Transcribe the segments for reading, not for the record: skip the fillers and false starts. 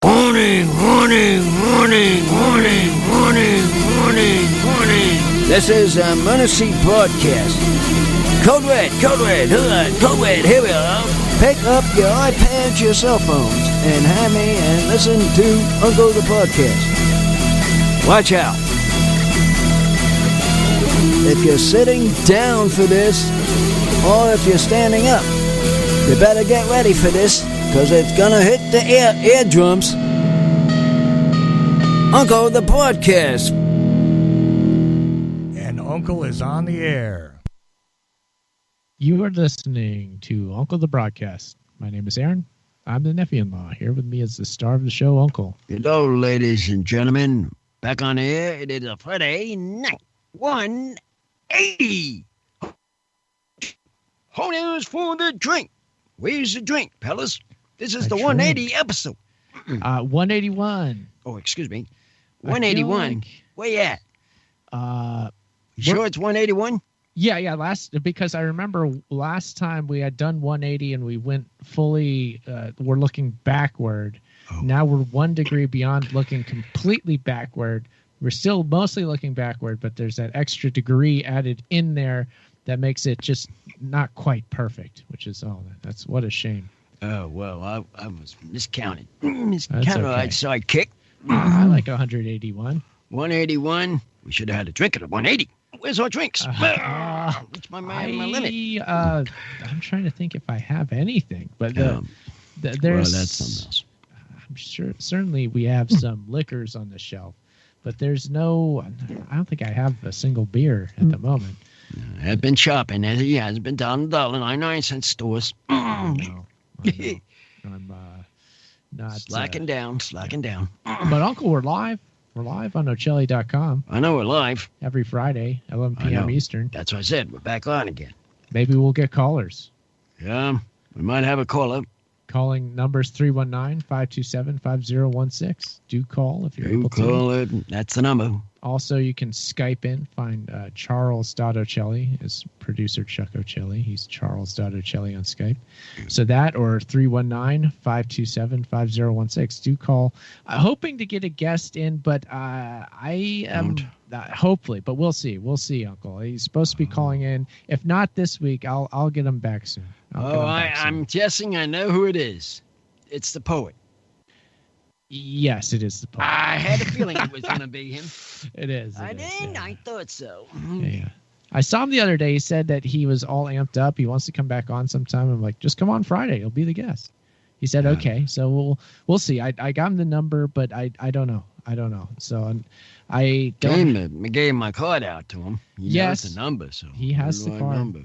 Warning, warning, warning, warning, warning, warning, warning. This is a Lunacy Broadcast. Code Red, here we are. Pick up your iPads, your cell phones, and have me and listen to Uncle the Podcast. Watch out. If you're sitting down for this, or if you're standing up, you better get ready for this, because it's gonna hit the eardrums. Uncle the Podcast. And Uncle is on the air. You are listening to Uncle the Broadcast. My name is Aaron. I'm the nephew-in-law. Here with me is the star of the show, Uncle. Hello, ladies and gentlemen. Back on the air, it is a Friday night. 180. Honors for the drink. Where's the drink, fellas? This is the 180 episode. 181. Oh, excuse me. 181. Where you at? You sure it's 181? Yeah. Because I remember last time we had done 180 and we went fully. We're looking backward. Oh. Now we're 1 degree beyond looking completely backward. We're still mostly looking backward, but there's that extra degree added in there that makes it just not quite perfect. Which is that's what a shame. Oh well, I was miscounted. Okay. So I kicked. I like 181. 181. We should have had a drink at a 180. Where's our drinks? What's my limit? I'm trying to think if I have anything, but there's. Well, that's something else. I'm sure. Certainly, we have some liquors on the shelf, but there's no. I don't think I have a single beer at the moment. I've been shopping. He has been down the $1.99 stores. I know. I'm not slacking down. But Uncle, we're live. We're live on Ocelli.com. I know we're live every Friday, 11 p.m. Eastern. That's what I said. We're back on again. Maybe we'll get callers. Yeah, we might have a caller. Calling numbers 319-527-5016. Do call if you're able to. Call it. That's the number. Also, you can Skype in. Find Charles.Ocelli is producer Chuck Ocelli. He's Charles.Ocelli on Skype. So that or 319-527-5016. Do call. Hoping to get a guest in, but I am hopefully, but we'll see. We'll see, Uncle. He's supposed to be calling in. If not this week, I'll get him back soon. I'm guessing I know who it is. It's the poet. Yes, it is the poet. I had a feeling it was going to be him. It is. I thought so. Yeah. I saw him the other day. He said that he was all amped up. He wants to come back on sometime. I'm like, just come on Friday. He'll be the guest. He said, okay. So we'll see. I got him the number, but I don't know. So I don't. I gave my card out to him. He knows the number. So he has the card. Number.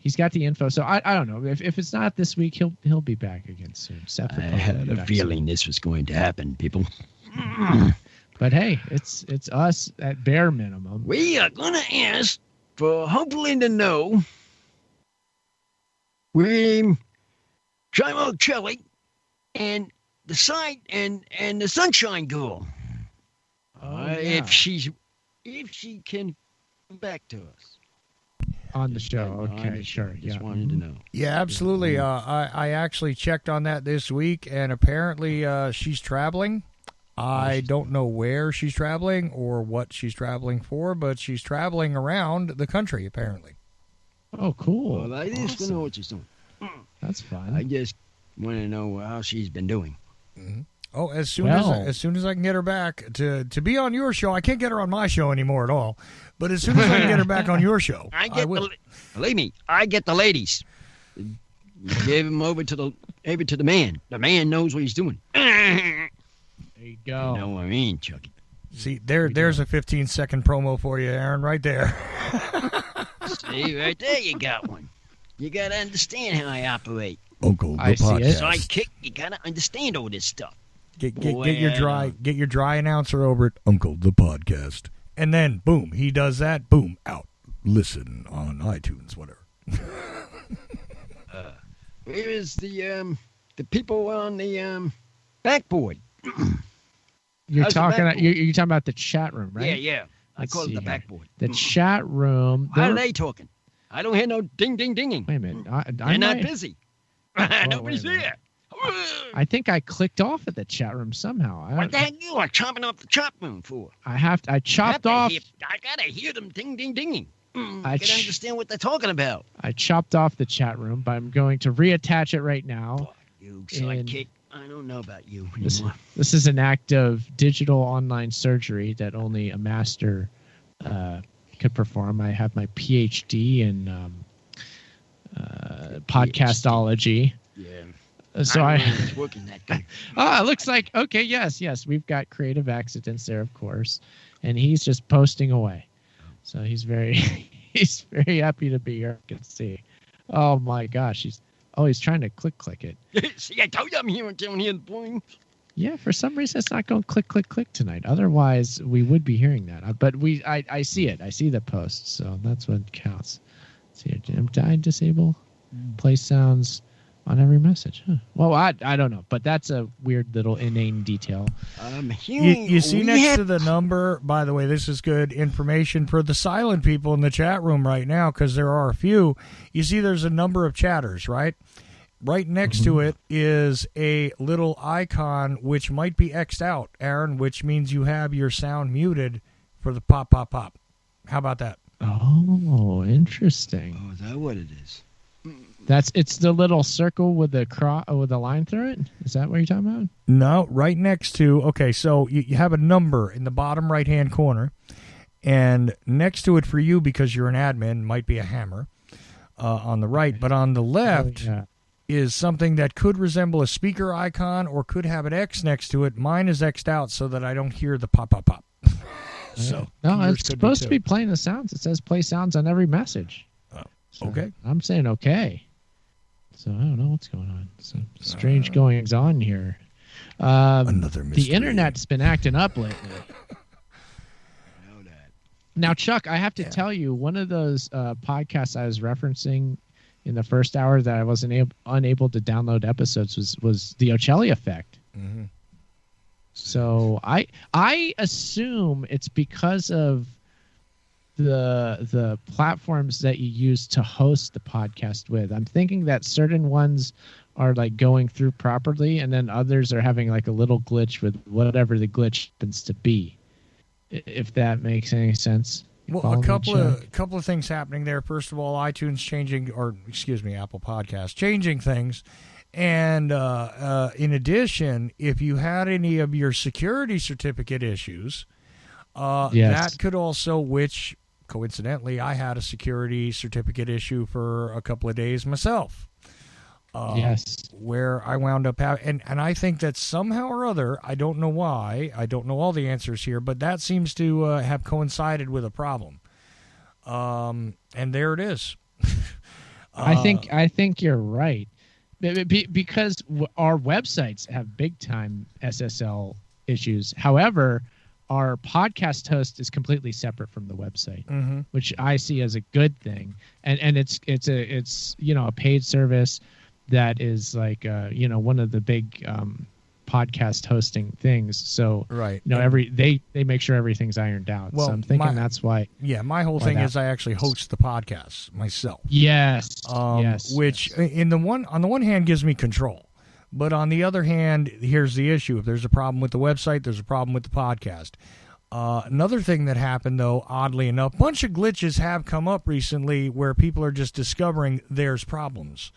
He's got the info, so I don't know. If it's not this week, he'll be back again soon. I had a feeling this was going to happen, people. But hey, it's us at bare minimum. We are going to ask for hopefully to know where Chimo Ocelli and the site and the Sunshine Girl. If she can come back to us. On the show. Okay, sure. Just wanted to know. Yeah, absolutely. I actually checked on that this week, and apparently she's traveling. I don't know where she's traveling or what she's traveling for, but she's traveling around the country, apparently. Oh, cool. Well, I just don't know what she's doing. That's fun. I just want to know how she's been doing. Mm-hmm. Oh, as soon as I can get her back to be on your show. I can't get her on my show anymore at all. But as soon as I can get her back on your show, I will. Believe me, I get the ladies. You gave him over to the man. The man knows what he's doing. There you go. You know what I mean, Chucky? See, there's a 15-second promo for you, Aaron, right there. See, right there, you got one. You got to understand how I operate. Uncle the Podcast. Sidekick, you got to understand all this stuff. Get your dry announcer over at Uncle the Podcast. And then, boom, he does that. Boom, out. Listen on iTunes, whatever. Where is the people on the backboard? You're talking about the chat room, right? Yeah. I call it the backboard. The chat room. How are they talking? I don't hear no ding, ding, dinging. Wait a minute. They're not busy. Nobody's here. I think I clicked off of the chat room somehow. What the heck you are chopping off the chat room for? I chopped off. I gotta hear them ding, ding, dinging. I I can understand what they're talking about. I chopped off the chat room, but I'm going to reattach it right now. Fuck you, sidekick. I don't know about you This, anymore. this is an act of digital online surgery that only a master could perform. I have my PhD in podcastology. Yeah. So I don't know if it's working that good. it looks like, okay, yes, we've got creative accidents there, of course. And he's just posting away. So he's very happy to be here. I can see. Oh my gosh, he's trying to click it. See, I told you I'm here down here, boy. Yeah, for some reason it's not going click tonight. Otherwise, we would be hearing that. But I see it. I see the post, so that's what counts. Let's see, I disable play sounds on every message. Huh. Well, I don't know, but that's a weird little inane detail. You see next to the number, by the way, this is good information for the silent people in the chat room right now, because there are a few. You see there's a number of chatters, right? Right next to it is a little icon which might be X'd out, Aaron, which means you have your sound muted for the pop, pop, pop. How about that? Oh, interesting. Oh, is that what it is? It's the little circle with the line through it. Is that what you're talking about? No, right next to, okay, so you have a number in the bottom right-hand corner, and next to it for you, because you're an admin, might be a hammer on the right, but on the left is something that could resemble a speaker icon or could have an X next to it. Mine is X'd out so that I don't hear the pop, pop, pop. So no, it's supposed to be playing the sounds. It says play sounds on every message. So okay. I'm saying okay. So I don't know what's going on. Some strange goings on here. Another mystery. The internet's been acting up lately. I know that. Now, Chuck, I have to tell you, one of those podcasts I was referencing in the first hour that I wasn't unable to download episodes was the Ocelli Effect. Mm-hmm. So I assume it's because of the platforms that you use to host the podcast with. I'm thinking that certain ones are like going through properly, and then others are having like a little glitch with whatever the glitch happens to be. If that makes any sense. Well, a couple of things happening there. First of all, iTunes changing, or excuse me, Apple Podcasts changing things. And in addition, if you had any of your security certificate issues, that could also, which coincidentally, I had a security certificate issue for a couple of days myself. Where I wound up having, and I think that somehow or other, I don't know why, I don't know all the answers here, but that seems to have coincided with a problem. And there it is. I think you're right. Because our websites have big time SSL issues. However, our podcast host is completely separate from the website, which I see as a good thing. And it's a paid service that is like one of the big podcast hosting things. So they make sure everything's ironed out. Well, so I'm thinking that's why. Yeah, my whole thing is I actually host the podcasts myself. Yes. Which on the one hand gives me control. But on the other hand, here's the issue. If there's a problem with the website, there's a problem with the podcast. Another thing that happened, though, oddly enough, a bunch of glitches have come up recently where people are just discovering there's problems.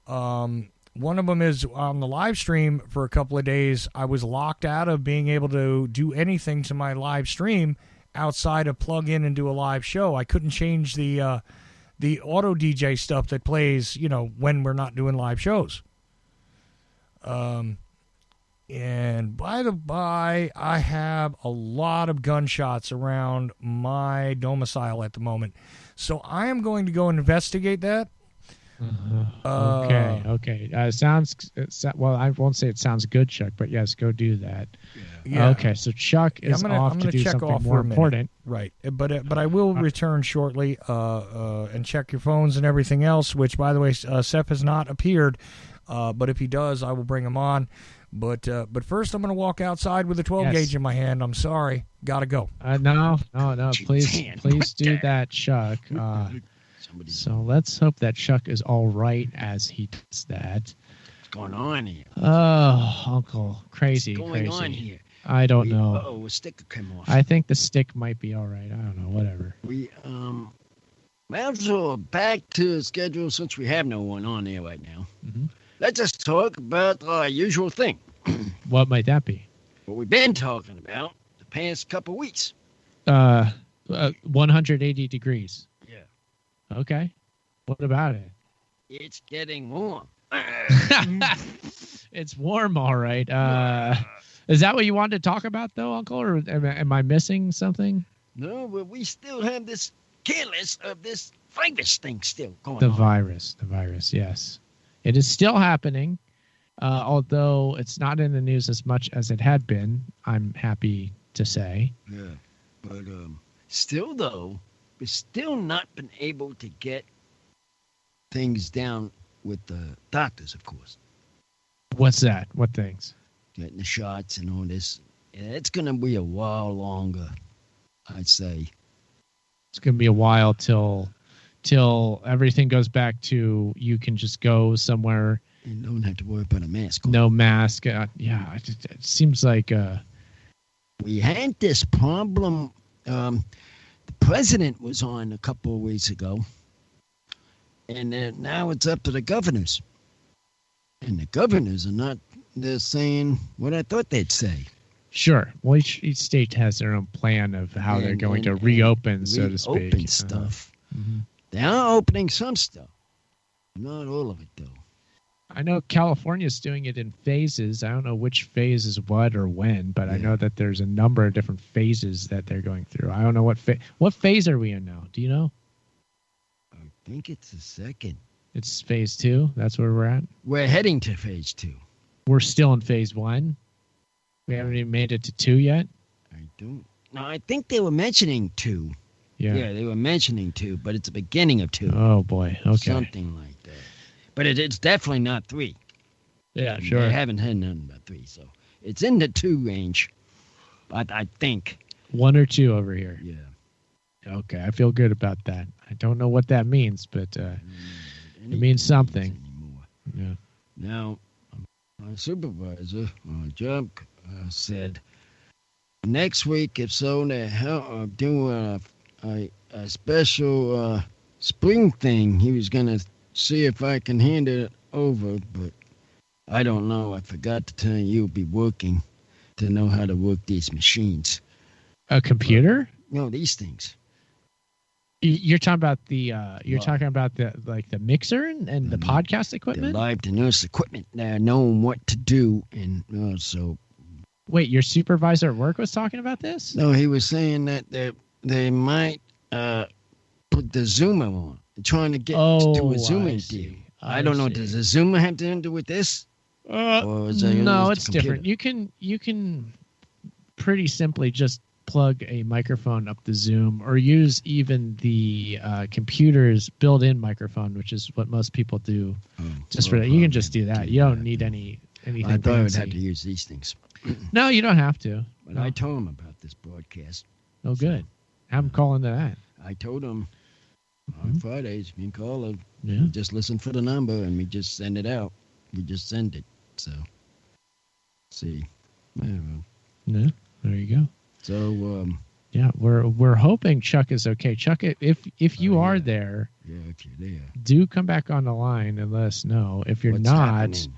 One of them is on the live stream for a couple of days. I was locked out of being able to do anything to my live stream outside of plug in and do a live show. I couldn't change the auto DJ stuff that plays, when we're not doing live shows. And by the by, I have a lot of gunshots around my domicile at the moment. So I am going to go investigate that. Okay. Well, I won't say it sounds good, Chuck, but yes, go do that. Yeah. Okay, so Chuck is off to do something more important. Right, but I will return shortly and check your phones and everything else, which, by the way, Seth has not appeared, but if he does, I will bring him on. But first, I'm going to walk outside with a 12 gauge in my hand. I'm sorry. Got to go. No. Please do that, Chuck. So let's hope that Chuck is all right as he does that. going on here? Oh, Uncle, crazy, What's going crazy. on here? I don't know. Oh, a sticker came off. I think the stick might be all right. I don't know. Whatever. Well, so back to the schedule since we have no one on there right now. Mhm. Let's just talk about our usual thing. What might that be? What we've been talking about the past couple weeks. 180 degrees. Yeah. Okay. What about it? It's getting warm. It's warm, all right. Is that what you wanted to talk about, though, Uncle? Or am I missing something? No, but we still have this careless of this virus thing still going The on. virus, yes. It is still happening, although it's not in the news as much as it had been, I'm happy to say. Yeah, but still though, we've still not been able to get things down with the doctors, of course. What's that? What things? Getting the shots and all this. Yeah, it's going to be a while longer, I'd say. It's going to be a while till everything goes back to you can just go somewhere. You don't have to worry about a mask. No mask. It seems like... We had this problem. The president was on a couple of weeks ago. And now it's up to the governors. And the governors are not... They're saying what I thought they'd say. Sure. Well, each state has their own plan of how they're going to reopen, so to speak. Reopen stuff. Mm-hmm. They are opening some stuff. Not all of it, though. I know California's doing it in phases. I don't know which phase is what or when, but I know that there's a number of different phases that they're going through. I don't know what phase are we in now? Do you know? I think it's the second. It's phase 2. That's where we're at. We're heading to phase 2. We're still in phase 1. We haven't even made it to 2 yet. I don't. No, I think they were mentioning 2. Yeah, they were mentioning 2, but it's the beginning of 2. Oh boy. Okay. Something like that. But it's definitely not 3. Yeah, sure. They haven't had nothing about 3, so it's in the 2 range. I think. 1 or 2 over here. Yeah. Okay, I feel good about that. I don't know what that means, but it means something. Yeah. Now, my supervisor on job said next week, if so, they're doing a special spring thing. He was going to see if I can hand it over, but I don't know. I forgot to tell you, you'll be working to know how to work these machines. A computer? No, these things. You're talking about the the mixer and the podcast equipment? The live to nurse equipment. They're knowing what to do, and so. Wait, your supervisor at work was talking about this? No, he was saying that they might put the Zoomer on. They're trying to get to a Zooming deal. I don't know. Does the Zoomer have to do with this? No, it's different. You can pretty simply just plug a microphone up the Zoom, or use even the computer's built-in microphone, which is what most people do. For that, you can just do that. You don't need anything. I thought I would have to use these things. No, you don't have to. But I told him about this broadcast. Oh, good. Have him call into that. I told him on Fridays, if you call him, Yeah. just listen for the number, and we just send it out. We just send it. So, see. I don't know. Yeah, there you go. So, yeah, we're hoping Chuck is okay. Chuck, if you are there, if you're there, do come back on the line and let us know. If you're what's not, happening?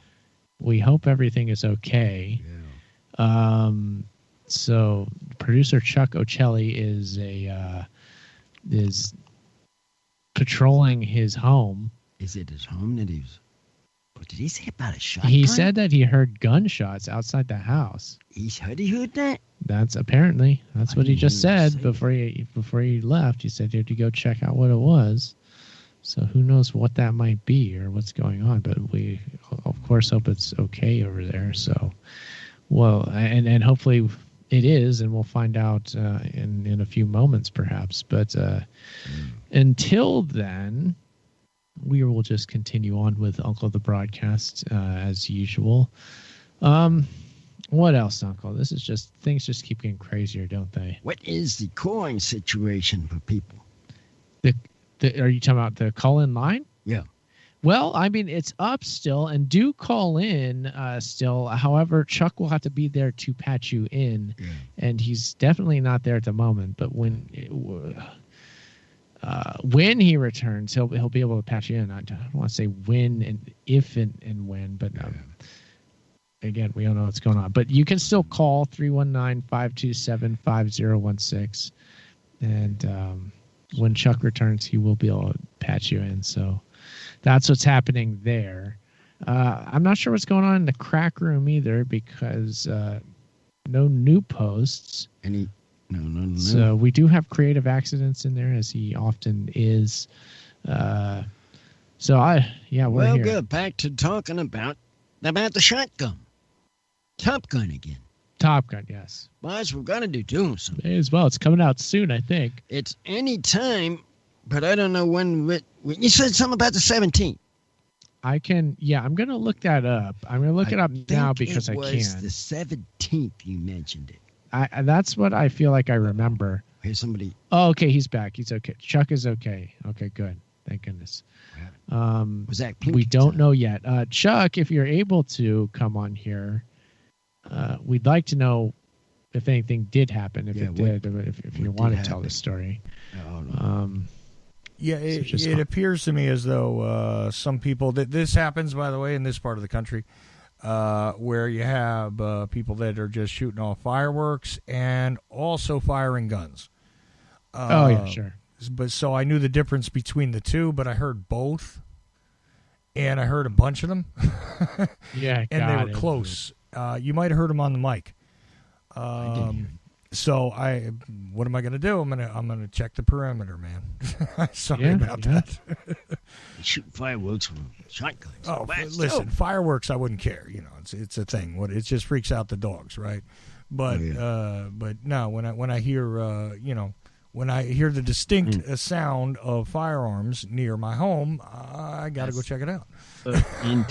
we hope everything is okay. Yeah. So producer Chuck Ocelli is patrolling his home. Is it his home that he was? What did he say about a shotgun? He said that he heard gunshots outside the house. He heard that? That's what he just said say before he left. He said he had to go check out what it was. So who knows what that might be or what's going on, but we of course hope it's okay over there. So, well, and hopefully it is, and we'll find out in a few moments perhaps. But until then, we will just continue on with Uncle the broadcast as usual. What else, Uncle? This is just things just keep getting crazier, don't they? What is the calling situation for people? Are you talking about the call-in line? Yeah. Well, I mean, it's up still, and do call in still. However, Chuck will have to be there to patch you in, and he's definitely not there at the moment. But when he returns, he'll be able to patch you in. I don't want to say when and if and when, but again, we don't know what's going on. But you can still call 319-527-5016, and when Chuck returns, he will be able to patch you in. So that's what's happening there. I'm not sure what's going on in the crack room either, because no new posts. No. So we do have creative accidents in there, as he often is. We're here. Good. Back to talking about the shotgun. Top Gun again. Top Gun, yes. Boys, we've got to do something. May as well. It's coming out soon, I think. It's any time, but I don't know when. You said something about the 17th. I'm going to look that up. I'm going to look it up now because I can. It was the 17th you mentioned it. That's what I feel like I remember. Here's somebody. Oh, okay. He's back. He's okay. Chuck is okay. Okay, good. Thank goodness. Was that we don't know yet. Chuck, if you're able to come on here, we'd like to know if anything did happen, if it did, if you want to tell the story. It appears to me as though some people that this happens, by the way, in this part of the country, where you have people that are just shooting off fireworks and also firing guns. Sure. But so I knew the difference between the two, but I heard both, and I heard a bunch of them. And they were close. You might have heard them on the mic. So what am I going to do? I'm going to check the perimeter, man. Sorry about that. Shooting fireworks with shotguns. Oh, listen, fireworks, I wouldn't care. You know, it's a thing. It just freaks out the dogs, right? But but no, when I hear when I hear the distinct sound of firearms near my home, I got to go check it out. You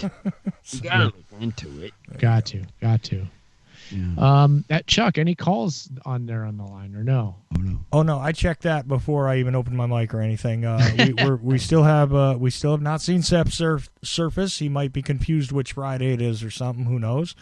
got to look into it. Got to. Yeah. Chuck, any calls on there on the line or no? Oh no, I checked that before I even opened my mic or anything. We still have not seen Sep surface. He might be confused which Friday it is or something. Who knows?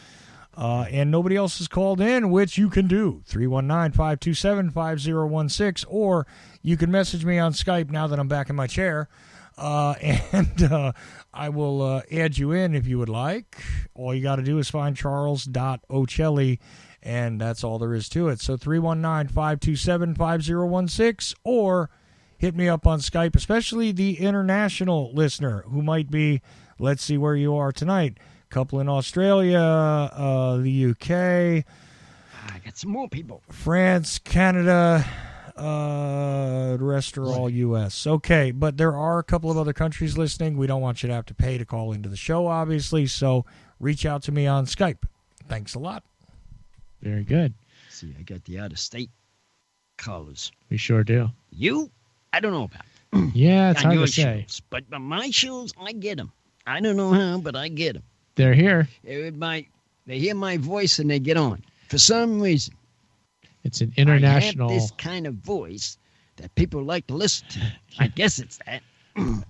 And nobody else has called in, which you can do 319-527-5016, or you can message me on Skype now that I'm back in my chair. And I will add you in if you would like. All you got to do is find Charles.Ocelli, and that's all there is to it. So 319-527-5016, or hit me up on Skype, especially the international listener who might be, let's see where you are tonight. Couple in Australia, the UK. I got some more people. France, Canada. The rest are all U.S. Okay, but there are a couple of other countries listening. We don't want you to have to pay to call into the show, obviously, so reach out to me on Skype. Thanks a lot. Very good. See, I got the out-of-state callers. We sure do. You? I don't know about. Yeah, it's hard to say. Shows, but my shows, I get them. I don't know how, but I get them. They're here. They hear my voice and they get on. For some reason. It's an international. I have this kind of voice that people like to listen to. I guess it's that.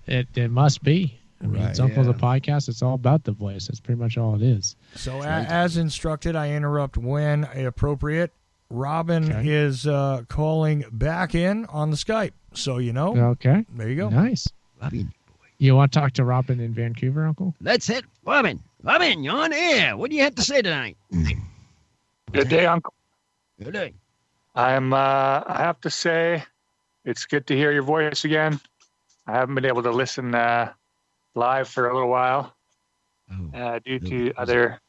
It must be. I mean, it's Uncle the Podcast. It's all about the voice. That's pretty much all it is. So as instructed, I interrupt when appropriate. Robin is calling back in on the Skype. So, Okay. There you go. Nice. Robin. You want to talk to Robin in Vancouver, Uncle? Let's hit Robin. Robin, you're on air. What do you have to say tonight? Good day, Uncle. Good day. I have to say, it's good to hear your voice again. I haven't been able to listen live for a little while due to other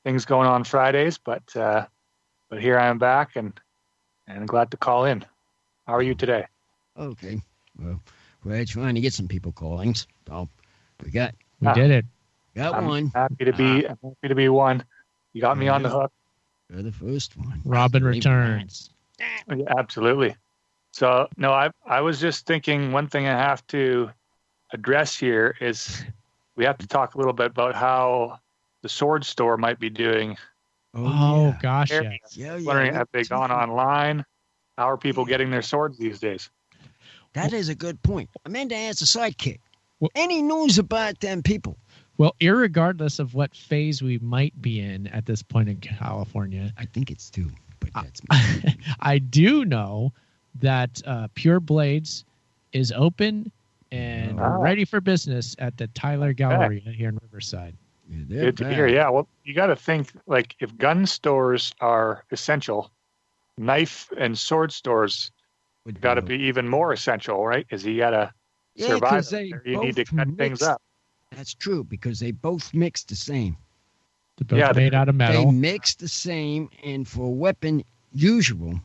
things going on Fridays, but here I am back and glad to call in. How are you today? Okay. Well, we're trying to get some people calling. So we did it. Got one. I'm happy to be one. You got me on the hook. You're the first one. Robin returns. Yeah, absolutely. So, no, I was just thinking one thing I have to address here is we have to talk a little bit about how the sword store might be doing. Oh gosh, yes. Wondering, have they gone online? How are people getting their swords these days? That is a good point. Amanda has a sidekick. any news about them people. Well, irregardless of what phase we might be in at this point in California, I think it's 2, but that's I do know that Pure Blades is open and ready for business at the Tyler Galleria here in Riverside. Yeah, good to hear. Yeah, well, you got to think, like, if gun stores are essential, knife and sword stores got to be even more essential, right? Because you got to survive. You need to cut things up. That's true, because they both mix the same. They're both made out of metal. They mix the same, and for a weapon, usual,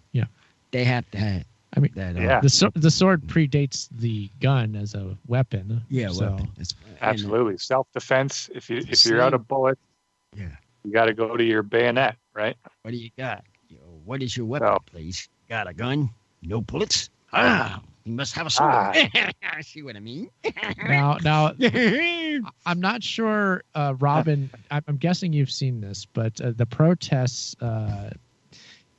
they have to have. I mean, that, the sword predates the gun as a weapon. Yeah, so. weapon. Absolutely, self-defense. If you're out of bullets, you got to go to your bayonet, right? What do you got? What is your weapon, please? Got a gun? No bullets? Ah, you must have a sword. See what I mean? Now, I'm not sure, Robin. I'm guessing you've seen this, but the protests.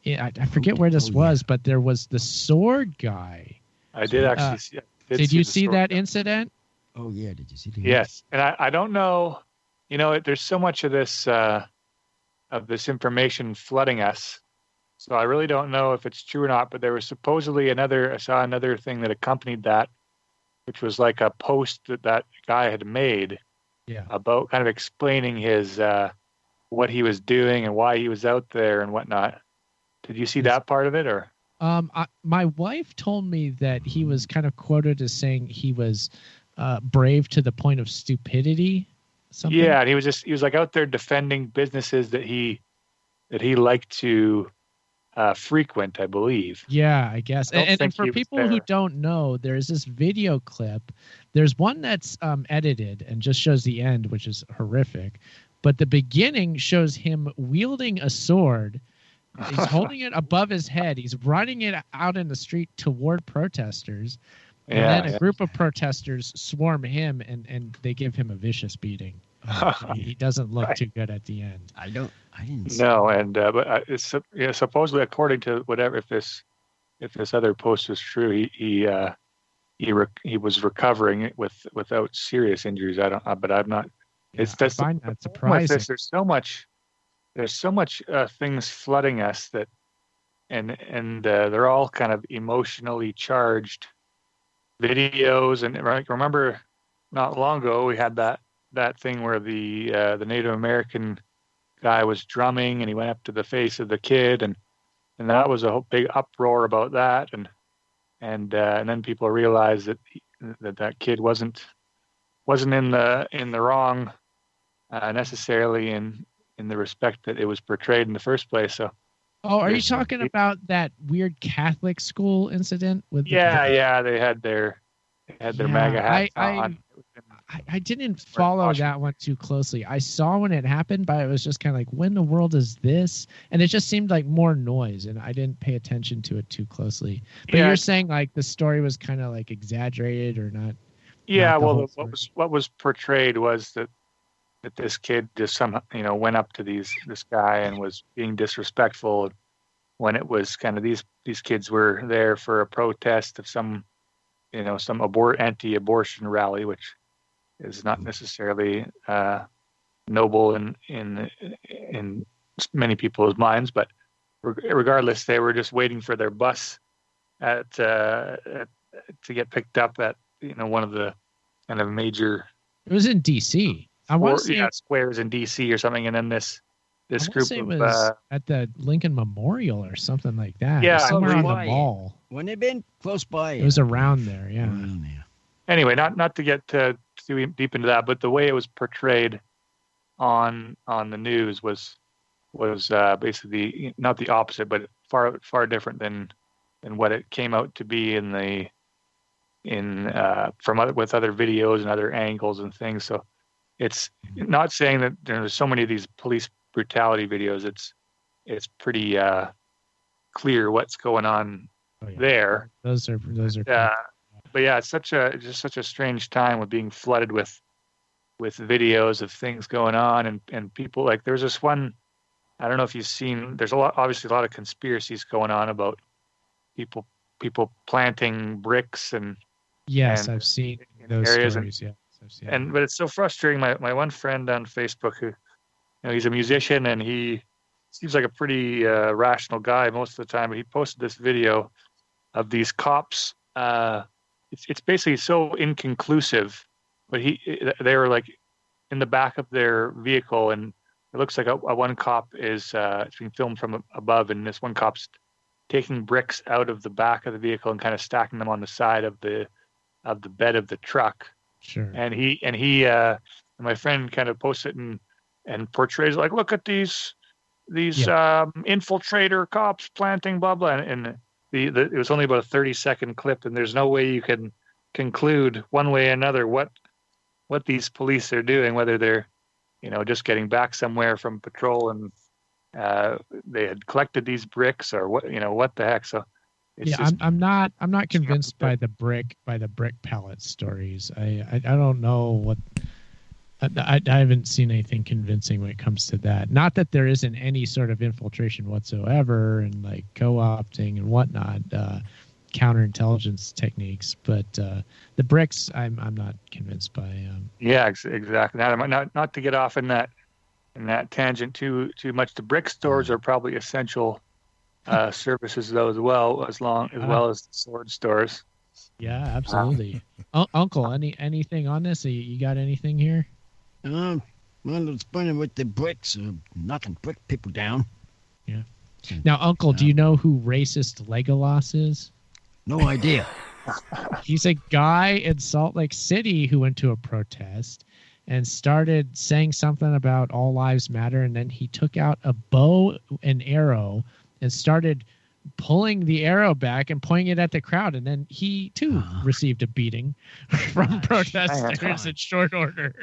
I forget where this was, but there was the sword guy. I did actually see. Did you see that incident? Oh yeah, did you see that? Yes, and I don't know. You know, there's so much of this information flooding us, so I really don't know if it's true or not. But there was supposedly I saw another thing that accompanied that, which was like a post that guy had made, about kind of explaining his what he was doing and why he was out there and whatnot. Did you see that part of it, or? My wife told me that he was kind of quoted as saying he was brave to the point of stupidity. Something. Yeah, and he was like out there defending businesses that he liked to frequent, I believe. Yeah, I guess. And for people who don't know, there's this video clip. There's one that's edited and just shows the end, which is horrific. But the beginning shows him wielding a sword. He's holding it above his head. He's running it out in the street toward protesters. And then a group of protesters swarm him, and they give him a vicious beating. He doesn't look too good at the end. I didn't see but it's supposedly, according to whatever, if this other post was true, he was recovering without serious injuries. But I'm not. I find that surprising. There's so much things flooding us that, and they're all kind of emotionally charged videos. And remember, not long ago we had that thing where the Native American guy was drumming and he went up to the face of the kid, and that was a whole big uproar about that. And then people realized that kid wasn't in the wrong necessarily in the respect that it was portrayed in the first place. So, are you talking about that weird Catholic school incident with? They had their MAGA hats on. I didn't follow that one too closely. I saw when it happened, but it was just kind of like, when in the world is this? And it just seemed like more noise, and I didn't pay attention to it too closely. But you're saying like the story was kind of like exaggerated or not? Yeah, what was portrayed was that this kid just somehow, went up to this guy and was being disrespectful, when it was kind of these kids were there for a protest of some anti-abortion rally, which is not necessarily noble in many people's minds. But regardless, they were just waiting for their bus to get picked up at one of the kind of major. It was in D.C. Squares in D.C. or something, and then this group was at the Lincoln Memorial or something like that. Yeah, somewhere on the mall. Wouldn't it have been close by? It was around there. Yeah. Anyway, not to get too deep into that, but the way it was portrayed on the news was basically not the opposite, but far different than what it came out to be with other videos and other angles and things. So. It's not saying that there's so many of these police brutality videos. It's pretty clear what's going on there. Those are. But yeah, it's just such a strange time with being flooded with videos of things going on and people. Like there's this one, I don't know if you've seen. There's obviously a lot of conspiracies going on about people planting bricks and. Yes, I've seen those areas stories. But it's so frustrating. My one friend on Facebook, who, he's a musician and he seems like a pretty rational guy most of the time, but he posted this video of these cops. It's basically so inconclusive, but they were like in the back of their vehicle, and it looks like a one cop is it's being filmed from above, and this one cop's taking bricks out of the back of the vehicle and kind of stacking them on the side of the bed of the truck. Sure. And my friend kind of posts it and portrays like, look at these infiltrator cops planting blah blah, and it was only about a 30-second clip, and there's no way you can conclude one way or another what these police are doing, whether they're just getting back somewhere from patrol and they had collected these bricks or what the heck. So I'm not convinced by the brick pellet stories. I don't know what. I haven't seen anything convincing when it comes to that. Not that there isn't any sort of infiltration whatsoever and like co-opting and whatnot, counterintelligence techniques, but the bricks I'm not convinced by. Yeah, exactly. Not to get off in that tangent too much. The brick stores are probably essential services though as well as the sword stores. Yeah, absolutely. Uncle, anything on this? You got anything here? Well, it's funny with the bricks, knocking brick people down. Yeah. Now, Uncle, do you know who racist Legolas is? No idea. He's a guy in Salt Lake City who went to a protest and started saying something about all lives matter, and then he took out a bow and arrow and started pulling the arrow back and pointing it at the crowd, and then he too received a beating from protesters in short order.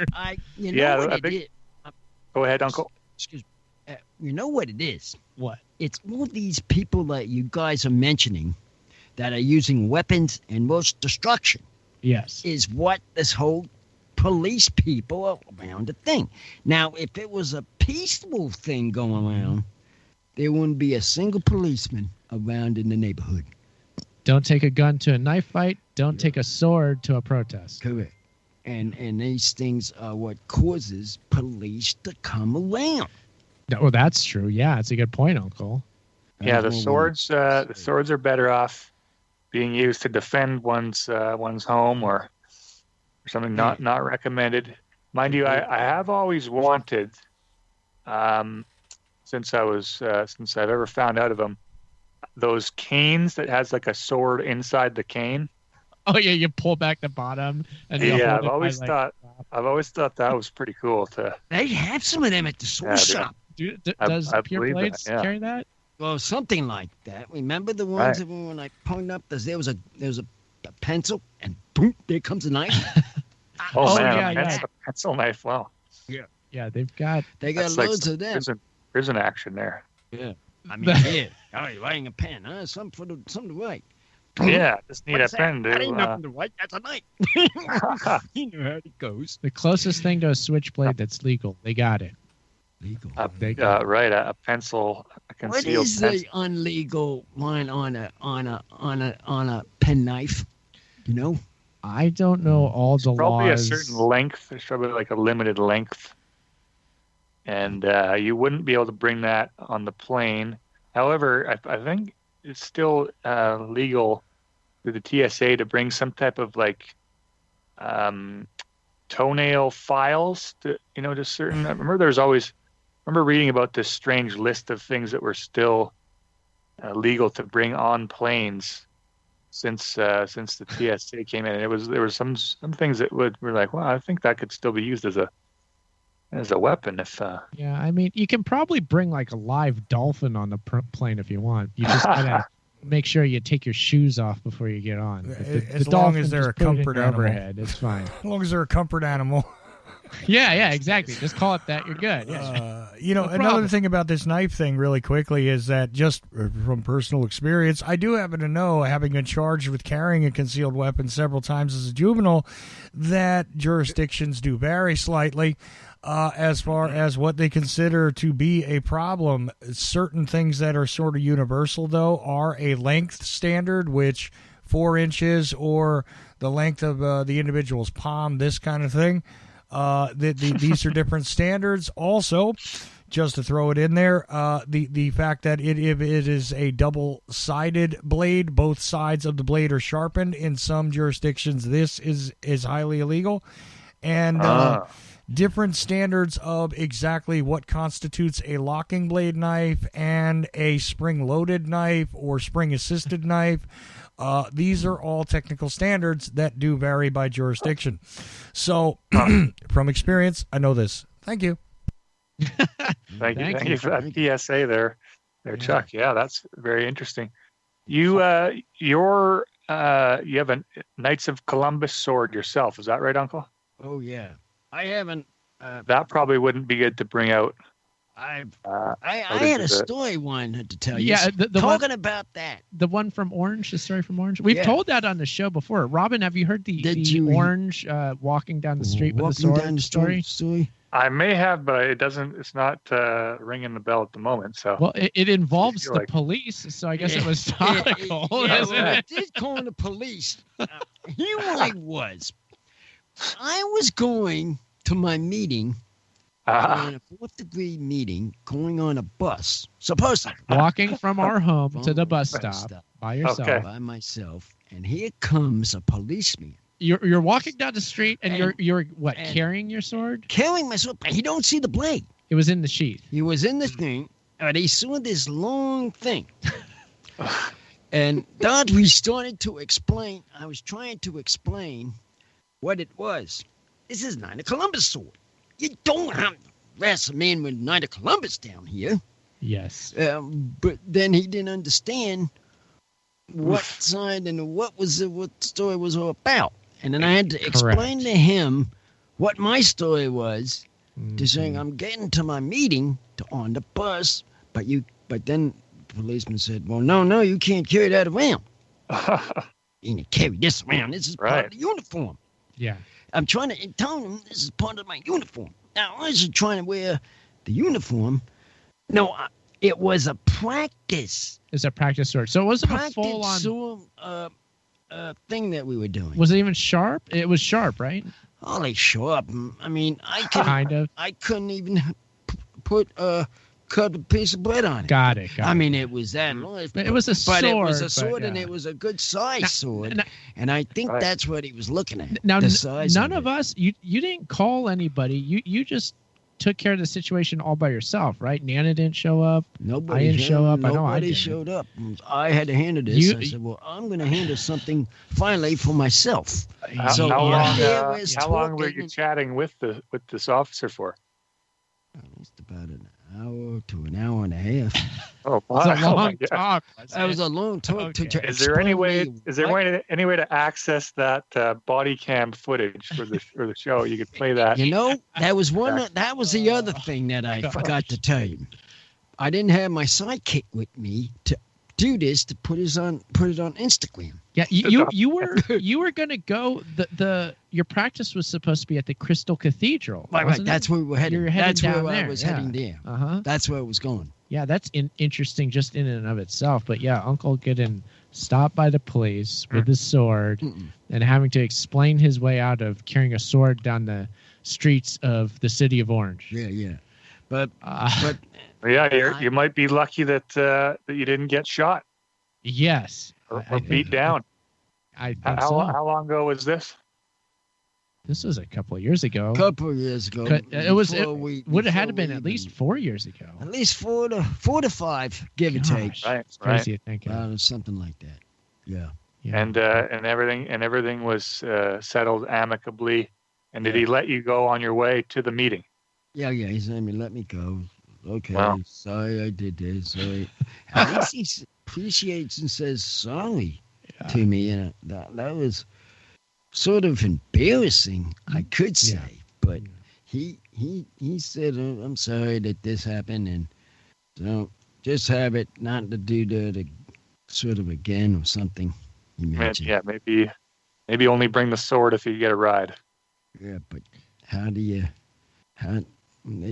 Go ahead, Uncle. Excuse me. You know what it is? What? It's all these people that you guys are mentioning that are using weapons and most destruction. Yes. Is what this whole police people are around the thing. Now, if it was a peaceful thing going around, there wouldn't be a single policeman around in the neighborhood. Don't take a gun to a knife fight. Don't take a sword to a protest. Correct. And these things are what causes police to come around. Oh, that's true. Yeah, it's a good point, Uncle. Yeah, the swords are better off being used to defend one's home or something not recommended. Mind you, I have always wanted, since I've ever found out of them, those canes that has like a sword inside the cane. Oh yeah, you pull back the bottom. And I've always thought that was pretty cool. They have some of them at the sword shop. Does Pure Blades carry that? Well, something like that. Remember the ones that when I pointed up, there was a pencil, and boom, there comes a knife. A pencil knife. Wow. Yeah, they got loads of them. Prison action there. Yeah. I mean, you're writing a pen, huh? Something to write. Yeah, just need a pen, dude. That ain't nothing to write. That's a knife. You know how it goes. The closest thing to a switchblade that's legal. They got it. Legal. Right, a pencil, a concealed pencil. What is the unlegal line on a pen knife? You know? I don't know all the probably laws. Probably a certain length. There's probably like a limited length. And you wouldn't be able to bring that on the plane. However, I think it's still legal through the TSA to bring some type of like toenail files to certain. I remember reading about this strange list of things that were still legal to bring on planes since the TSA came in. And there was some things that were like, well, I think that could still be used as a weapon if yeah, I mean, you can probably bring like a live dolphin on the plane if you want. You just gotta make sure you take your shoes off before you get on. As long as they're a comfort animal, overhead, it's fine. As long as they're a comfort animal. Yeah, exactly. Just call it that. You're good. Yeah. Another thing about this knife thing really quickly is that just from personal experience, I do happen to know, having been charged with carrying a concealed weapon several times as a juvenile, that jurisdictions do vary slightly as far as what they consider to be a problem. Certain things that are sort of universal, though, are a length standard, which 4 inches or the length of the individual's palm, this kind of thing. These are different standards. Also, just to throw it in there, the fact that if it is a double-sided blade, both sides of the blade are sharpened. In some jurisdictions, this is highly illegal. And different standards of exactly what constitutes a locking blade knife and a spring-loaded knife or spring-assisted knife. These are all technical standards that do vary by jurisdiction. So, from experience, I know this. Thank you. Thank you for that PSA there, Chuck. Yeah, that's very interesting. You have a Knights of Columbus sword yourself. Is that right, Uncle? Oh yeah, I haven't. That probably wouldn't be good to bring out. I had a story wanted to tell you. Yeah, the talking one, about that. The one from Orange, the story from Orange. We've told that on the show before. Robin, have you heard the Orange walking down the street with the sword story? I may have, but it's not ringing the bell at the moment. So well, it involves the police, so I guess it was topical. I did call the police. Here what it was. I was going to my meeting. On a 4th degree meeting, going on a bus, supposedly walking from our home to the bus stop by yourself, by myself, and here comes a policeman. You're walking down the street, and you're what? Carrying your sword? Carrying my sword, but he don't see the blade. It was in the sheath. He was in the thing, and he saw this long thing. And Dad, we started to explain. I was trying to explain what it was. This is not a Columbus sword. You don't have to wrestle a man with Knight of Columbus down here. Yes. But then he didn't understand what side and what the story was all about. And then I had to explain to him what my story was, to saying I'm getting to my meeting on the bus, but then the policeman said, well, no, you can't carry that around. You can't carry this around. This is part of the uniform. Yeah. I'm trying to tell him this is part of my uniform. Now, I was trying to wear the uniform. No, it was a practice. It's a practice sword. So it wasn't a full-on sword, thing that we were doing. Was it even sharp? It was sharp, right? Holy sharp. I mean, I couldn't even cut a piece of bread on it. Got it. I mean, it was that long. It was a sword. But it was a sword, and it was a good size sword. And I think that's what he was looking at. Now, none of us, you didn't call anybody. You just took care of the situation all by yourself, right? Nana didn't show up. Nobody didn't show up. I know I didn't. Showed up. I had to handle this. I said, well, I'm going to handle something finally for myself. How long were you chatting with this officer for? It's about an hour to an hour and a half. Oh, wow. It's a long talk. That was a long talk. Okay. Is there any way to access that body cam footage for the show? You could play that. You know, that was the other thing that I forgot to tell you. I didn't have my sidekick with me to do this, to put it on Instagram. Yeah, you were gonna go. Your practice was supposed to be at the Crystal Cathedral. Right. That's where we were heading. That's where I was heading there. Uh-huh. That's where I was going. Yeah, that's interesting just in and of itself. But yeah, Uncle getting stopped by the police with his sword and having to explain his way out of carrying a sword down the streets of the city of Orange. Yeah. But yeah, you might be lucky that you didn't get shot. Yes. Or beat down. I think How long ago was this? This was a couple of years ago. It would have had to been at least 4 years ago. At least 4 to 5, give or take. Right. It's crazy to think of. Something like that. Yeah. And everything was settled amicably. And did he let you go on your way to the meeting? Yeah. He said, let me go. Okay. Wow. Sorry, I did this. Sorry. At least he appreciates and says sorry to me. And that was sort of embarrassing, I could say. But he said, I'm sorry that this happened, and so just have it not to do that sort of again or something. He mentioned. Yeah, maybe only bring the sword if you get a ride. Yeah, but they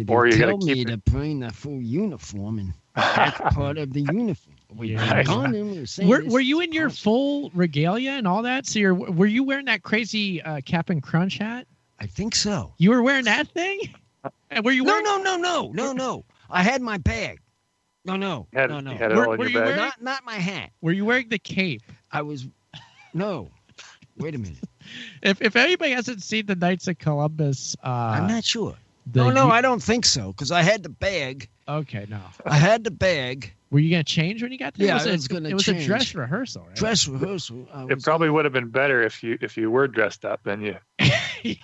or you tell me to bring the full uniform, and that's part of the uniform. We Yeah. gone and we were saying Were this you in your awesome. full regalia and all that? So were you wearing that crazy Captain Crunch hat? I think so. You were wearing that thing? And were you No, wearing? no. I had my bag. No. You had it Were- all in were your you bag. wearing- Not my hat. Were you wearing the cape? I was. No. Wait a minute. If anybody hasn't seen the Knights of Columbus, I'm not sure. the No, U- I don't think so. Because I had the bag. Okay, no. I had the bag. Were you gonna change when you got there? Yeah, it was, I was gonna It was a change. dress rehearsal, right? Dress rehearsal. I It was- probably would have been better if you were dressed up and you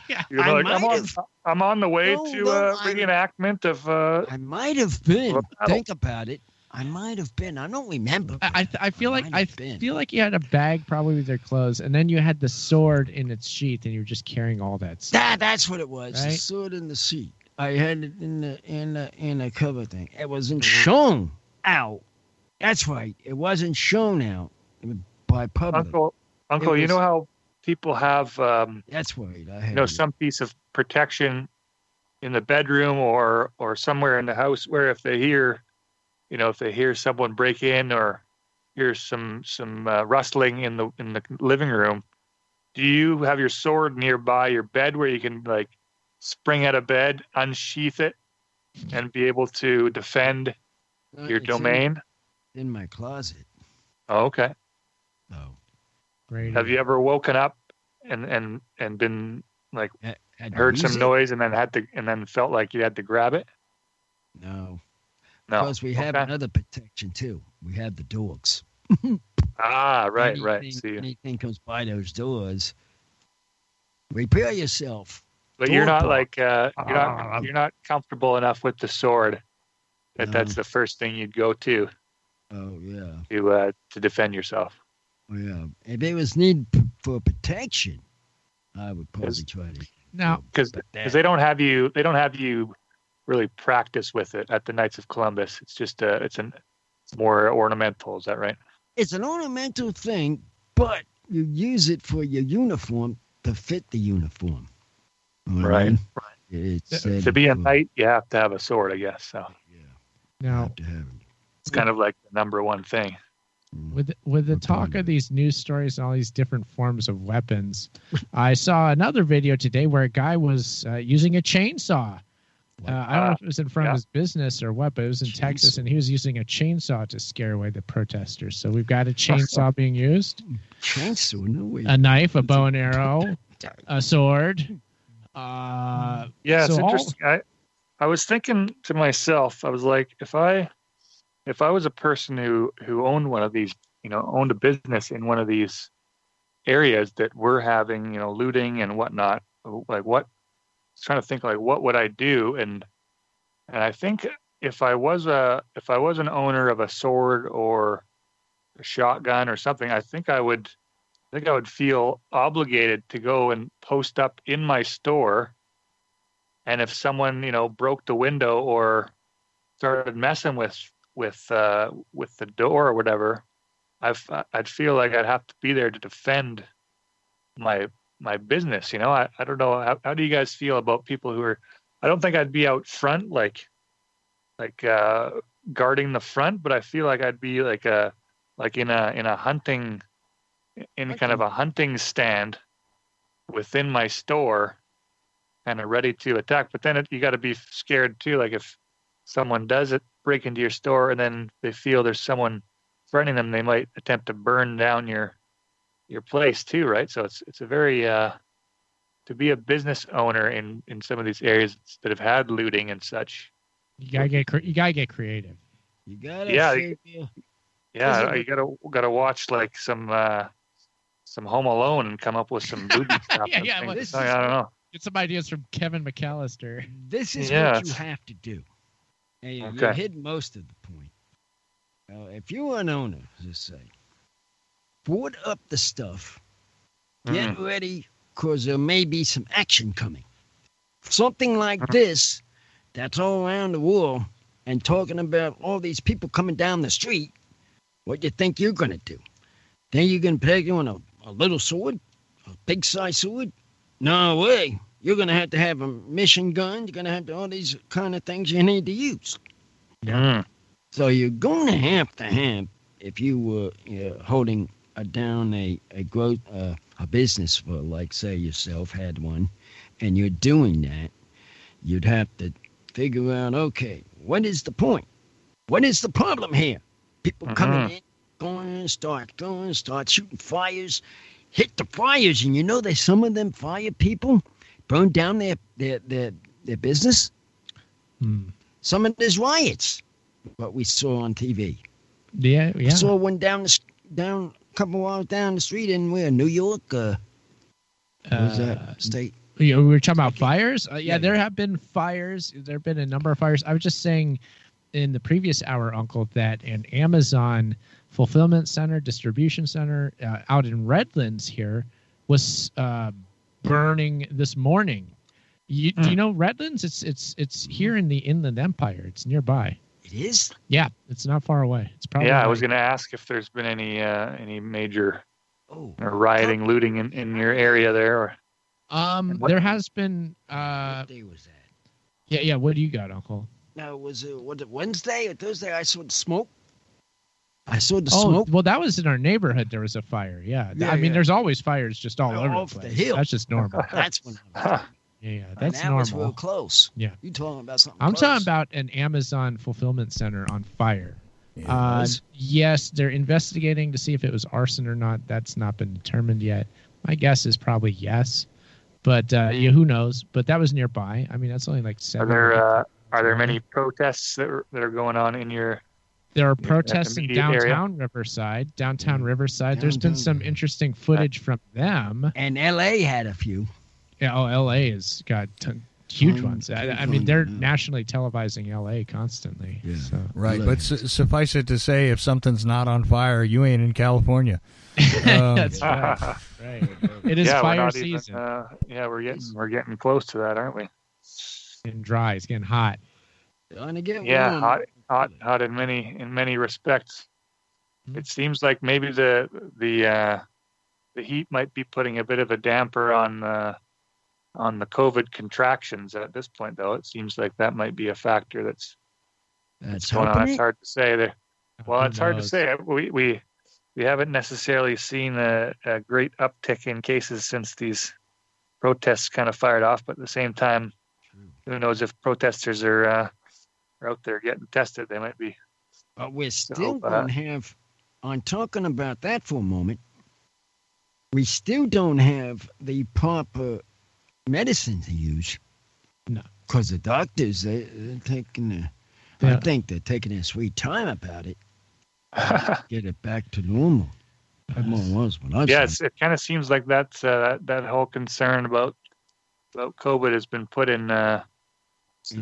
Yeah. you're I like might have- I'm on the way No, to I'm- reenactment of I might have been. Well, I don't- Think about it. I might have been. I don't remember. I feel like might I have been. feel like you had a bag probably with your clothes, and then you had the sword in its sheath, and you were just carrying all that stuff. That's what it was. The Right? sword in the seat. I had it in the cover thing. It wasn't shown out. That's right. It wasn't shown out by public. Uncle. You was- know how people have That's right. I had it. some piece of protection in the bedroom or somewhere in the house where if they hear someone break in or hear some rustling in the living room, do you have your sword nearby your bed where you can like spring out of bed, unsheath it, and be able to defend your It's domain? in my closet. Oh, okay. Oh. Great. Have you ever woken up and been like Had to heard use some it? noise and then felt like you had to grab it? No. No. Because we have Okay. another protection too. We have the dogs. Ah, right. Anything, See, anything comes by those doors. Repair yourself. but you're not door. like you're not comfortable enough with the sword that No. that's the first thing you'd go to Oh yeah. to defend yourself. Oh, yeah. If it was need for protection, I would probably try to. now? Because they don't have you really practice with it at the Knights of Columbus. It's just it's more ornamental. Is that right? It's an ornamental thing, but you use it for your uniform to fit the uniform. You know what I Right. mean? It's To be a knight, you have to have a sword, I guess. So Yeah. Now, Have to have it. it's kind of like the number one thing. with the talk of these news stories and all these different forms of weapons, I saw another video today where a guy was using a chainsaw. I don't know if it was in front of his business or what, but it was in Texas, and he was using a chainsaw to scare away the protesters. So we've got a chainsaw being used, Chainsaw, no way. a knife, a bow and arrow, a sword. Yeah, it's so all- interesting. I was thinking to myself, I was like, if I was a person who owned one of these, owned a business in one of these areas that were having, looting and whatnot, like what? I was trying to think like what would I do, and I think if I was an owner of a sword or a shotgun or something, I think I would feel obligated to go and post up in my store. And if someone, broke the window or started messing with the door or whatever, I'd feel like I'd have to be there to defend my business. I don't know. How do you guys feel about people who are? I don't think I'd be out front like guarding the front, but I feel like I'd be like in a hunting, kind of a hunting stand within my store, kind of ready to attack. But then you got to be scared too. Like if someone does break into your store and then they feel there's someone threatening them, they might attempt to burn down your place too, right? So it's a very to be a business owner in some of these areas that have had looting and such. You gotta get creative. You gotta Yeah, figure. Yeah, you gotta watch like some Home Alone and come up with some booby stuff. Yeah, and yeah, things. well, this I don't know. Get some ideas from Kevin McAllister. This is Yeah, what you it's- have to do. And you Okay. hit most of the point. If you're an owner, just say, board up the stuff. Get ready, because there may be some action coming. Something like this, that's all around the world, and talking about all these people coming down the street, what you think you're going to do? Then you're going to peg you on a little sword? A big size sword? No way. You're going to have a mission gun. You're going to have all these kind of things you need to use. Mm. So you're going to have if you were holding down a growth a business for, like, say yourself had one, and you're doing that, you'd have to figure out, okay, what is the point? What is the problem here? People coming in, start shooting fires, hit the fires, and there's some of them fire people burn down their business. Some of these riots, what we saw on TV. Yeah. We saw one down a couple miles down the street in New York. What was that state? We were talking about fires. There have been fires. There have been a number of fires. I was just saying in the previous hour, Uncle, that an Amazon fulfillment center, distribution center out in Redlands here was burning this morning. Do you know Redlands? It's here in the Inland Empire. It's nearby. It is? Yeah, it's not far away. It's probably. Yeah, I was going to ask if there's been any major rioting, looting in your area there. Or there has been. What day was that? Yeah. What do you got, Uncle? No, was it Wednesday or Thursday? I saw the smoke. Smoke. Well, that was in our neighborhood. There was a fire. Yeah. I mean, there's always fires just all over off the place. the hill. That's just normal. That's when. Yeah, that's that normal. was real close. Yeah. You talking about something? I'm close. talking about an Amazon fulfillment center on fire. Yes, they're investigating to see if it was arson or not. That's not been determined yet. My guess is probably yes, but who knows? But that was nearby. I mean, that's only like 7. Are there many protests that are going on in your? There are protests in downtown area? Riverside. There's been some interesting footage from them. And L.A. had a few. Yeah, L.A. has got huge ones. I mean, they're nationally televising L.A. constantly. Yeah. So. Right, but suffice it to say, if something's not on fire, you ain't in California. That's right. Right. It is fire season. We're getting close to that, aren't we? And dry. It's getting hot. Hot in many respects. It seems like maybe the heat might be putting a bit of a damper on the COVID contractions at this point, though. It seems like that might be a factor that's going on. It's hard to say there. Well, it's hard to say. We haven't necessarily seen a great uptick in cases since these protests kind of fired off. But at the same time, who knows if protesters are out there getting tested? They might be. But we're still going to have. On talking about that for a moment, we still don't have the proper medicine to use. No. Because the doctors, they're taking I think they're taking their sweet time about it. Get it back to normal. It kind of seems like that's that whole concern about COVID has been put in the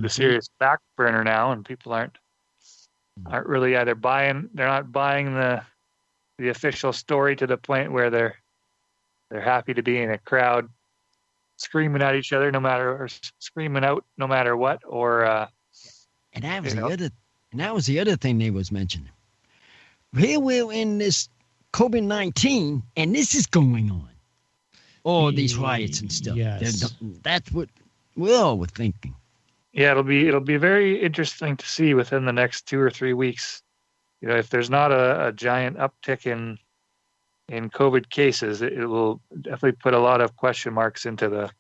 serious back burner now, and people aren't really either they're not buying the official story to the point where they're happy to be in a crowd screaming at each other or screaming out no matter what, or and that was the other thing they was mentioning. Here we're in this COVID-19, and this is going on. All these riots and stuff. Yes. That's what we all were thinking. Yeah, it'll be very interesting to see within the next 2 or 3 weeks. If there's not a giant uptick in COVID cases, it will definitely put a lot of question marks into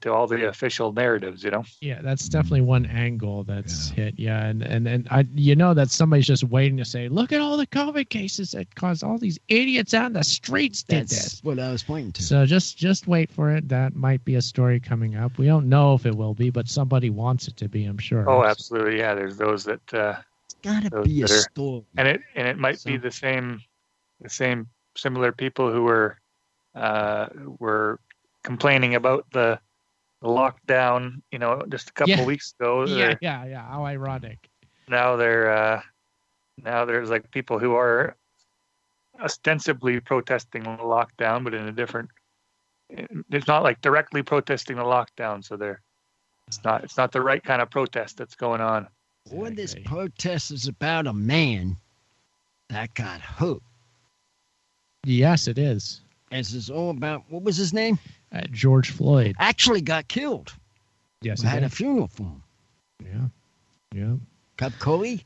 all the official narratives. Yeah, that's definitely one angle that's hit. Yeah, and I that somebody's just waiting to say, look at all the COVID cases that caused all these idiots out in the streets did this. That's what I was pointing to. So just wait for it. That might be a story coming up. We don't know if it will be, but somebody wants it to be, I'm sure. Oh, absolutely. Yeah, there's those that it's gotta be a story. And it might be the same similar people who were complaining about the lockdown, just a couple of weeks ago. Yeah. How ironic. Now there's like people who are ostensibly protesting the lockdown, but in a different. It's not like directly protesting the lockdown, so it's not the right kind of protest that's going on. Boy, this protest is about a man that got hooked. Yes, it is. This is all about, what was his name? George Floyd. Actually got killed. Yes, we had a funeral for him. Yeah. Cup Coley.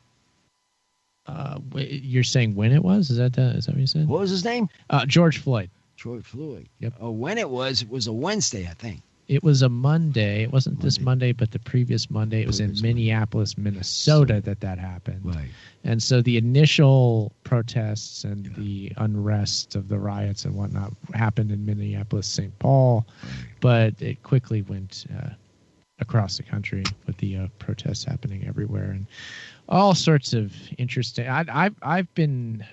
You're saying when it was? Is that what you said? What was his name? George Floyd. George Floyd. Yep. Oh, when it was a Wednesday, I think. It was a Monday. It wasn't this Monday, but the previous Monday. It was in Minneapolis, Minnesota that happened. Right. And so the initial protests and the unrest of the riots and whatnot happened in Minneapolis, St. Paul, but it quickly went across the country with the protests happening everywhere and all sorts of interesting. I've been,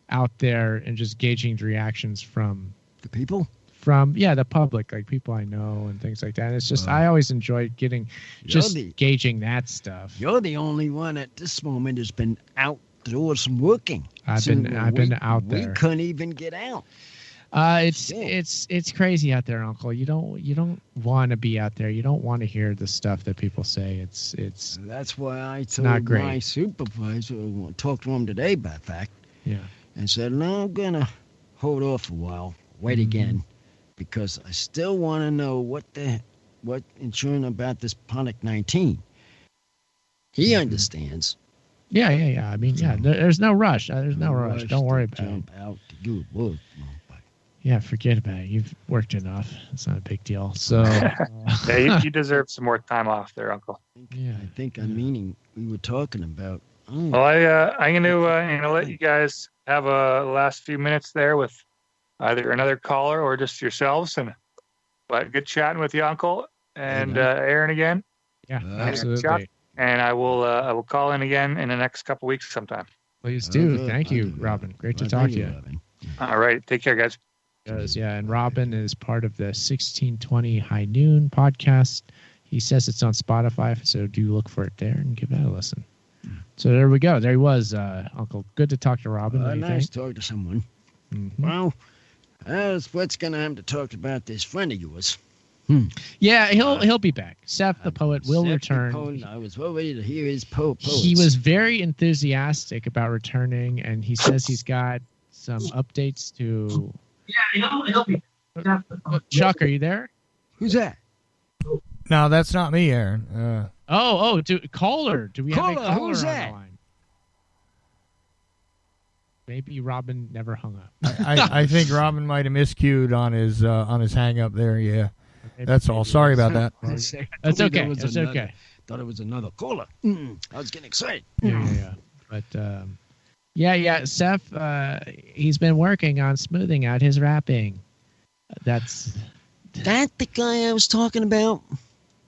out there and just gauging the reactions from the people. From the public, like people I know and things like that. And it's just I always enjoy gauging that stuff. You're the only one at this moment who's been outdoors working. I've been out there. We couldn't even get out. It's crazy out there, Uncle. You don't want to be out there. You don't want to hear the stuff that people say. It's that's why I told my supervisor, talked to him today about fact. Yeah. And said, no, I'm gonna hold off a while, wait again. Because I still want to know what insurance about this Ponic 19. He understands. Yeah. I mean, there's no rush. There's no rush. Don't worry about it. Jump out to do work. Yeah, forget about it. You've worked enough. It's not a big deal. So, you deserve some more time off there, Uncle. Meaning we were talking about. Well, I'm gonna let you guys have a last few minutes there with either another caller or just yourselves, but good chatting with you, Uncle, and Aaron again. Yeah, absolutely. Chuck, and I will call in again in the next couple weeks sometime. Please do. Thank you, Robin. Great to talk to you. All right, take care, guys. And Robin is part of the 1620 High Noon podcast. He says it's on Spotify, so do look for it there and give that a listen. So there we go. There he was, Uncle. Good to talk to Robin. Nice to talk to someone. Mm-hmm. Well, that's what's going to have to talk about this friend of yours. Yeah, he'll be back. Seth the poet will return. I was well ready to hear his poets. He was very enthusiastic about returning, and he says he's got some updates to... Yeah, he'll be back. Chuck, are you there? Who's that? No, that's not me, Aaron. Caller. Do we have a caller who's on that? the line? Maybe Robin never hung up. I think Robin might have miscued on his hang up there. Yeah, that's all. Sorry about that. That's okay. That's okay. Thought it was another caller. I was getting excited. Yeah. But Seth, he's been working on smoothing out his rapping. That's the guy I was talking about.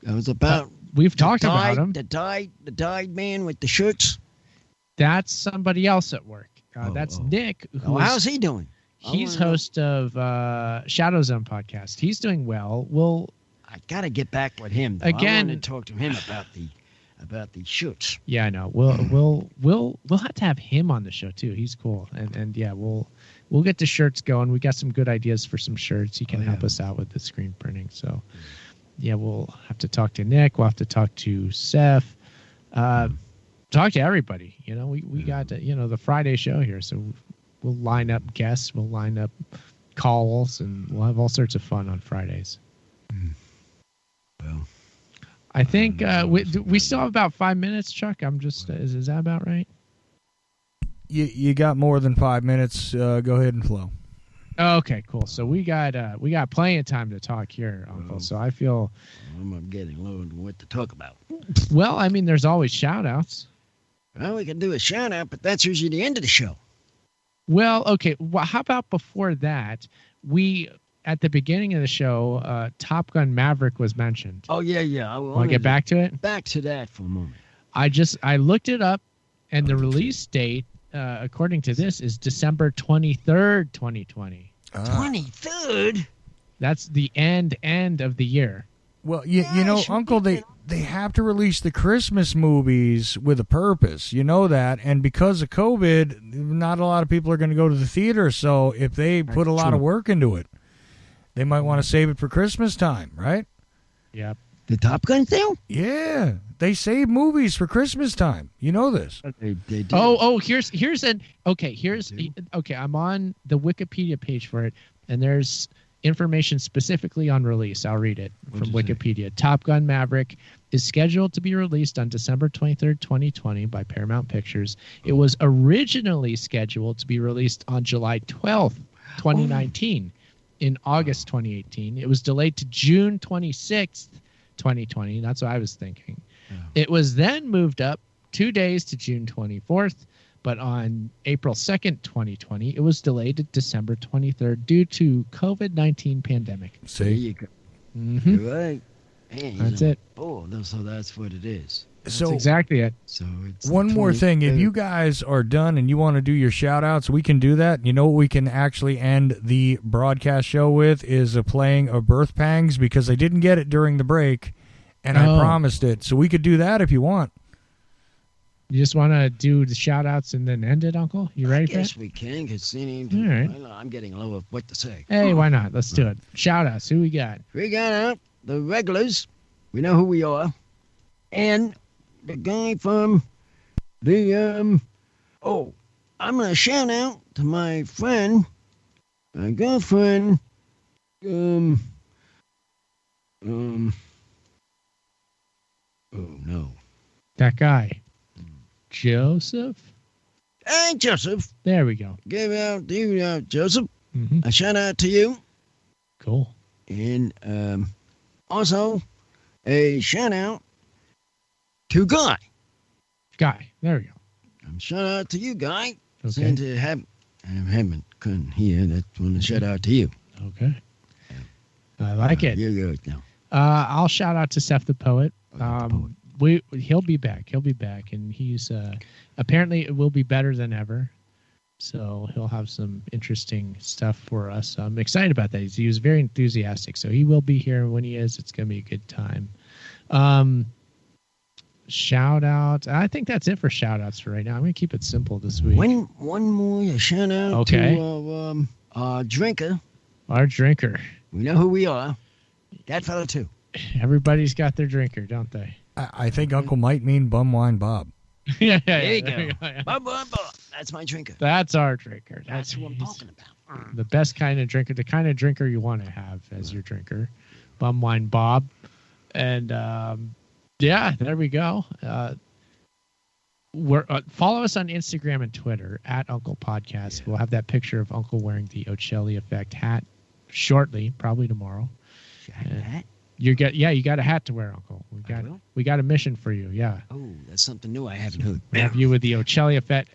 I was about. We've talked about him. The dyed man with the shirts. That's somebody else at work. That's Nick. How's he doing? He's host of Shadow Zone podcast. He's doing well. I got to get back with him. Though. Again, I want to talk to him about the shirts. Yeah, I know. We'll have to have him on the show too. He's cool, and we'll get the shirts going. We got some good ideas for some shirts. He can help us out with the screen printing. So, we'll have to talk to Nick. We'll have to talk to Seth. Talk to everybody. We got the Friday show here, so we'll line up guests. We'll line up calls, and we'll have all sorts of fun on Fridays. Well. I think we still have about 5 minutes, Chuck. I'm just is that about right? You got more than 5 minutes. Go ahead and flow. Okay, cool. So we got plenty of time to talk here, Uncle. So I feel I'm getting low on what to talk about. Well, I mean, there's always shout-outs. Well, we can do a shout-out, but that's usually the end of the show. Well, okay. Well, how about before that? At the beginning of the show, Top Gun Maverick was mentioned. Oh, yeah. I want to get back to it? Back to that for a moment. I looked it up, and the release date, according to this, is December 23rd, 2020. 23rd? That's the end of the year. Well, you know, Uncle, they have to release the Christmas movies with a purpose. You know that. And because of COVID, not a lot of people are going to go to the theater. So if they put a lot of work into it, they might want to save it for Christmas time, right? Yep. The Top Gun thing? Yeah. They save movies for Christmas time. You know this. They do. Here's I'm on the Wikipedia page for it, and there's information specifically on release. I'll read it from What'd it say? Wikipedia. Top Gun Maverick is scheduled to be released on December 23rd, 2020 by Paramount Pictures. It was originally scheduled to be released on July 12th, 2019. In August 2018. It was delayed to June 26th, 2020. That's what I was thinking. It was then moved up 2 days to June 24th, but on April 2nd, 2020, it was delayed to December 23rd due to COVID-19 pandemic. There See, you go. Mm-hmm. You're right. Man, That's it. Oh, so that's what it is. That's so exactly it. So it's one more thing. If 23rd. you guys are done and you want to do your shout outs, we can do that. You know what we can actually end the broadcast show with is a playing of Birth Pangs, because I didn't get it during the break and I promised it. So we could do that if you want. You just want to do the shout outs and then end it, Uncle? You ready for it? Yes, we can. Because All right. I'm getting low of what to say. Hey, why not? Let's do it. Shout outs. Who we got? We got out the regulars. We know who we are. And the guy from the, I'm going to shout out to my friend, my girlfriend, oh no. That guy. Joseph? Hey, Joseph. There we go. Give out to you, Joseph. Mm-hmm. A shout out to you. Cool. And also a shout out to Guy. Guy. There we go. Shout out to you, Guy. Okay. Saying to have, I haven't couldn't hear. That's when I shout out to you. Okay. I like it. You're good now. I'll shout out to Seth the Poet. The poet. He'll be back. He'll be back, and he's apparently it will be better than ever. So he'll have some interesting stuff for us. I'm excited about that. He was very enthusiastic, so he will be here. When he is, it's going to be a good time. Shout out. I think that's it for shout outs for right now. I'm going to keep it simple this week. One more shout out Okay. to our drinker. Our drinker. We know who we are. That fella too. Everybody's got their drinker, don't they? I think Uncle might mean Bum Wine Bob. Yeah, There you there go. we Bob. That's my drinker. That's our drinker. That's who I'm he's talking about. the best kind of drinker, the kind of drinker you want to have as your drinker. Bum Wine Bob. And yeah, there we go. Follow us on Instagram and Twitter at Uncle Podcast. We'll have that picture of Uncle wearing the Ocelli Effect hat shortly, probably tomorrow. Hat? You got a hat to wear, Uncle. We got a mission for you. Yeah, Oh, that's something new I haven't heard. we have you with the Ocelli Effect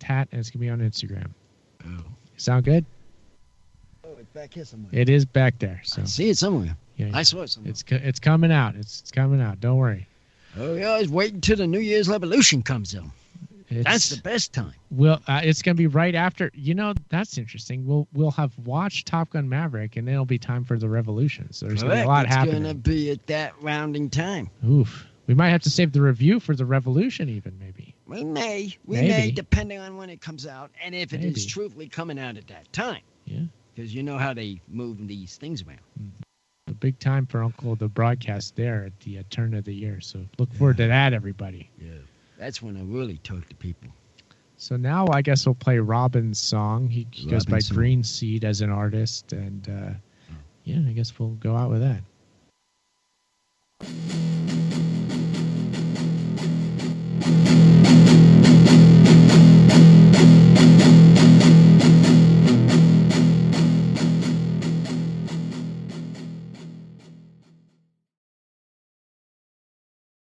hat, and it's gonna be on Instagram. Oh. Sound good? Oh, it's back here somewhere. It is back there. So I see it somewhere. yeah, I saw it somewhere. it's coming out. It's coming out. Don't worry. Oh, yeah, I was waiting till the New Year's Revolution comes out. That's the best time. It's gonna be right after. You know, that's interesting. We'll have watched Top Gun Maverick, and then it'll be time for the Revolution. So there's gonna be a lot happening. It's going to be at that rounding time. Oof. We might have to save the review for the Revolution, even maybe. We may, Maybe. depending on when it comes out, and if it is Maybe. truthfully coming out at that time. Yeah. Because you know how they move these things around. A big time for Uncle the broadcast there at the turn of the year. So look forward to that, everybody. Yeah. That's when I really talk to people. So now I guess we'll play Robin's song. He goes by Robin's song. Green Seed as an artist, and yeah, I guess we'll go out with that.